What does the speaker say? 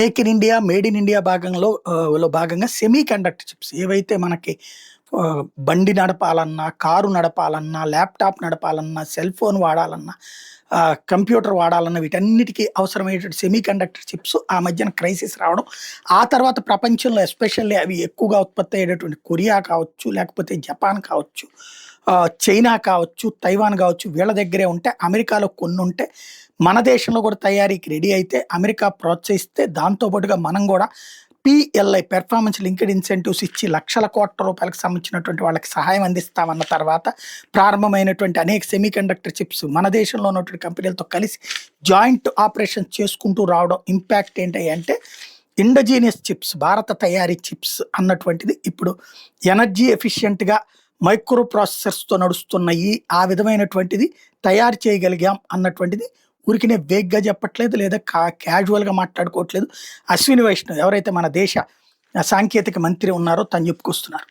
Make in India, made in India లో భాగంగా semi conductor chips ఏవైతే మనకి బండి నడపాలన్నా, కారు నడపాలన్నా, ల్యాప్‌టాప్ నడపాలన్నా, సెల్ ఫోన్ వాడాలన్నా, కంప్యూటర్ వాడాలన్నా వీటన్నిటికి అవసరమైనటువంటి సెమీ కండక్టర్ చిప్స్ ఆ మధ్యన క్రైసిస్ రావడం. ఆ తర్వాత ప్రపంచంలో ఎస్పెషల్లీ అవి ఎక్కువగా ఉత్పత్తి అయ్యేటటువంటి కొరియా కావచ్చు, లేకపోతే జపాన్ కావచ్చు, చైనా కావచ్చు, తైవాన్ కావచ్చు వీళ్ళ దగ్గరే ఉంటే అమెరికాలో కొన్నుంటే మన దేశంలో కూడా తయారీకి రెడీ అయితే అమెరికా ప్రోత్సహిస్తే దాంతో పాటుగా మనం కూడా పీఎల్ఐ పెర్ఫార్మెన్స్ లింక్డ్ ఇన్సెంటివ్స్ ఇచ్చి లక్షల కోట్ల రూపాయలకు సంబంధించినటువంటి వాళ్ళకి సహాయం అందిస్తామన్న తర్వాత ప్రారంభమైనటువంటి అనేక సెమీ కండక్టర్ చిప్స్ మన దేశంలో ఉన్నటువంటి కంపెనీలతో కలిసి జాయింట్ ఆపరేషన్ చేసుకుంటూ రావడం ఇంపాక్ట్ ఏంటి అంటే ఇండజీనియస్ చిప్స్, భారత తయారీ చిప్స్ అన్నటువంటిది ఇప్పుడు ఎనర్జీ ఎఫిషియెంట్గా మైక్రో ప్రాసెసర్స్తో నడుస్తున్నాయి. ఆ విధమైనటువంటిది తయారు చేయగలిగాం అన్నటువంటిది ఊరికినే వేగ్గా చెప్పట్లేదు, లేదా క్యాజువల్గా మాట్లాడుకోవట్లేదు. అశ్విని వైష్ణవ్ ఎవరైతే మన దేశ సాంకేతిక మంత్రి ఉన్నారో తను చెప్పుకొస్తున్నారు.